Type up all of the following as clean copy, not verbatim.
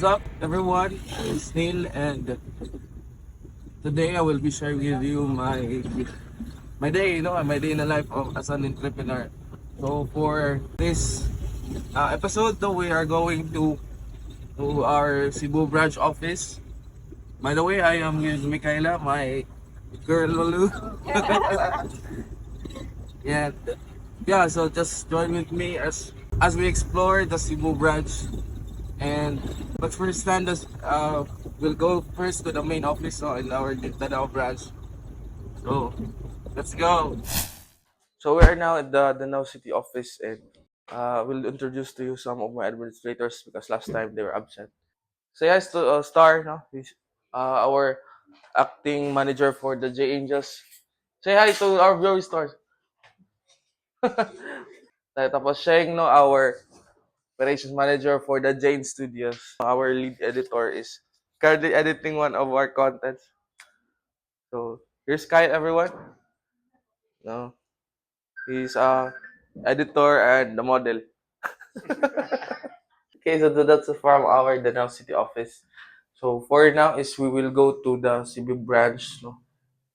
What's up, everyone? It's Neil, and today I will be sharing with you my day, my day in the life of as an entrepreneur. So for this episode, though, we are going to our Cebu branch office. By the way, I am with Michaela, my girl Lulu. Yeah, yeah. So just join with me as we explore the Cebu branch. And but first time, we'll go first to the main office in our Danao branch. So let's go. So we are now at the Danao City office, and we'll introduce to you some of my administrators because last time they were absent. Say hi to Star, no? He's our acting manager for the J Angels. Say hi to our viewing stars. Tapos Sheng, no, our operations manager for the Jane Studios. Our lead editor is currently editing one of our contents. So here's Kyle, everyone. No, he's editor and the model. Okay, so that's from our Danao City office. So for now is we will go to the Cebu branch. No,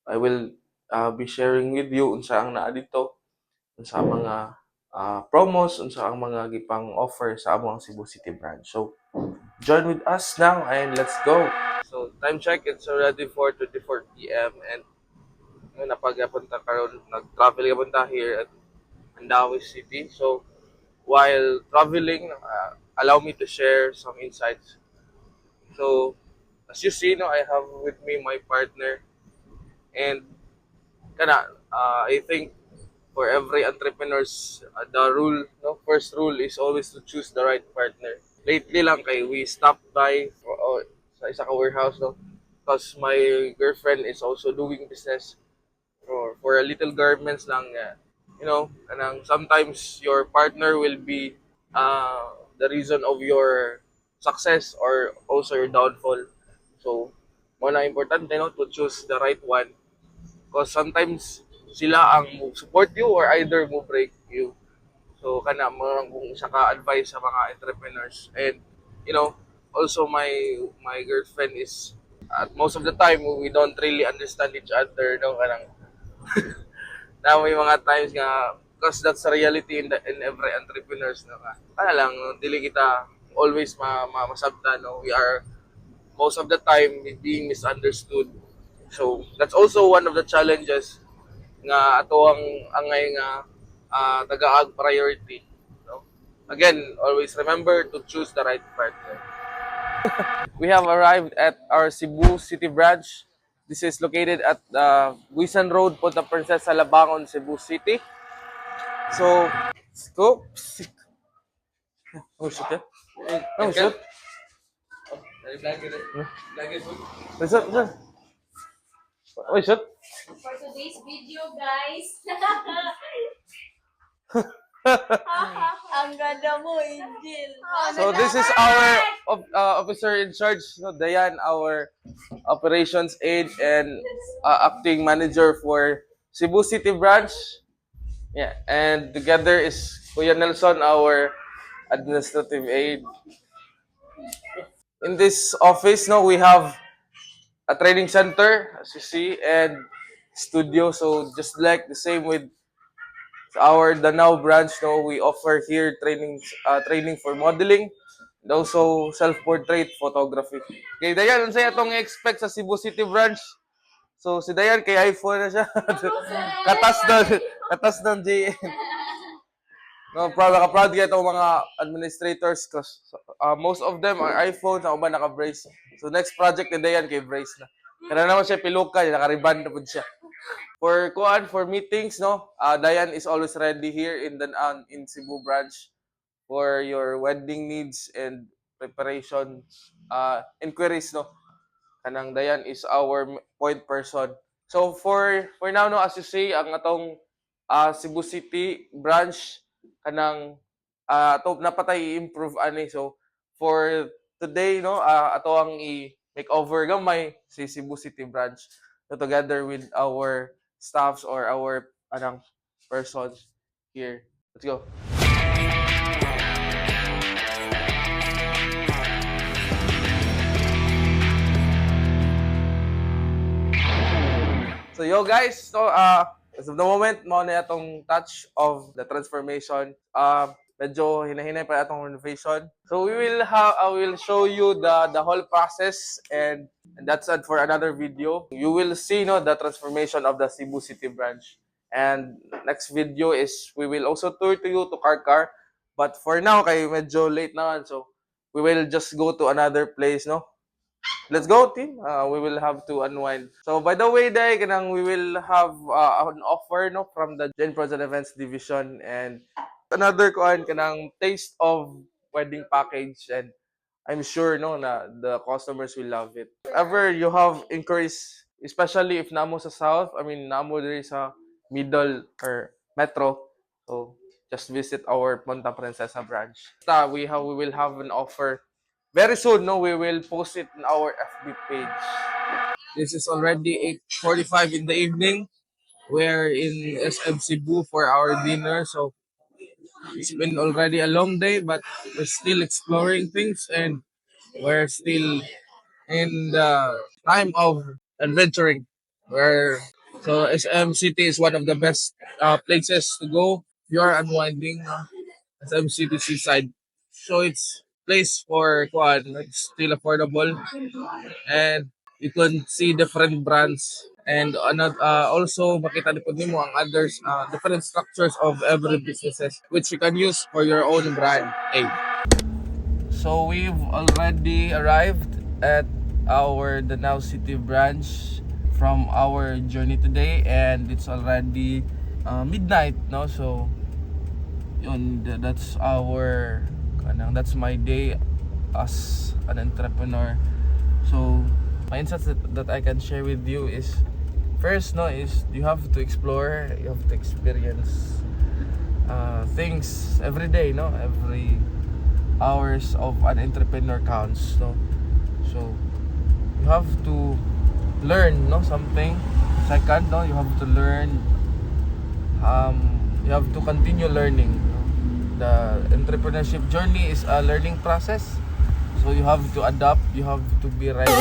I will be sharing with you unsa ang naa dito, unsa ang mga promos, unsa ang mga gipang offer sa among Cebu City branch. So join with us now and let's go. So time check, it's already 4:24 p.m. and napagapunta karon nag-travel gapunta here at Mandawi City. So while traveling, allow me to share some insights. So as you see, no, I have with me my partner, and I think for every entrepreneurs, the rule, no, first rule is always to choose the right partner. Lately lang kay we stopped by sa isa ka warehouse, no, because my girlfriend is also doing business for a little garments lang. Kanang sometimes your partner will be the reason of your success or also your downfall. So, mo na importante, no, to choose the right one because sometimes sila ang mo support you or either mo break you. So mo kung isa ka advice sa mga entrepreneurs. And also my girlfriend is at most of the time we don't really understand each other, no, kanang na may mga times nga because that's a reality in every entrepreneurs, no, lang no, dili kita always masabtan, no, we are most of the time being misunderstood. So that's also one of the challenges nga ato ang angay nga tagaag priority. So, again, always remember to choose the right partner. We have arrived at our Cebu City branch. This is located at Guisan Road, Punta Princesa, Labangon, Cebu City. So, go. Oh, shit. Oh, shit. What's up? Oh, shit. For today's video, guys. Ang ganda mo, Angel. So this is our officer in charge, no, Dayan, our operations aide and acting manager for Cebu City branch. Yeah, and together is Kuya Nelson, our administrative aide. In this office, no, we have a training center, as you see, and studio. So just like the same with our Danao branch, no, we offer here training for modeling and also self-portrait photography. Okay, Dayan, ano sa'yo itong expect sa Cebu City branch? So, si Dayan, kay iPhone na siya. katas ng JN. No, proud kaya itong mga administrators because most of them are iPhones, ako ba naka-brace. So, next project ni Dayan kay brace na. Kaya naman siya piluka, naka-ribbon na po siya. For meetings, no, Dayan is always ready here in Cebu branch for your wedding needs and preparations, inquiries, no. Kanang Dayan is our point person. So for now, no, as you see, ang atong Cebu City branch kanang ato napatay i-improve ani. So for today, no, ato ang i-makeover gamay si Cebu City branch, so, together with our staffs or our persons here. Let's go. So yo guys, so as of the moment mo na atong touch of the transformation. Medyo hinahinay pa atong renovation. So I will show you the whole process, and that's it for another video. You will see no the transformation of the Cebu City branch. And next video is we will also tour to you to Karkar. But for now kay medyo late naman, so we will just go to another place, no? Let's go, team. We will have to unwind. So, by the way, Day, kanang we will have an offer no from the Gen Pros and Events Division, and another kuan kanang taste of wedding package, and I'm sure no na the customers will love it. If ever you have inquiries, especially if namo sa south, I mean namo diri sa middle or metro, so just visit our Punta Princesa branch. We will have an offer very soon. No, we will post it in our FB page. This is already 8:45 in the evening. We're in SM Cebu for our dinner, so it's been already a long day, but we're still exploring things, and we're still in the time of adventuring. Where so SM City is one of the best places to go if you're unwinding. SM City Seaside. So it's place for kuan, it's still affordable, and you can see different brands, and also makita ni pud nimo ang others different structures of every businesses which you can use for your own brand. Hey. So we've already arrived at our Danao City branch from our journey today, and it's already midnight, no? So yun, that's my day as an entrepreneur. So my insights that I can share with you is, first, no, is you have to explore, you have to experience things every day, no? Every hours of an entrepreneur counts, no? So you have to learn, no, something. Second, no, you have to learn, you have to continue learning, no? The entrepreneurship journey is a learning process, so you have to adapt, you have to be ready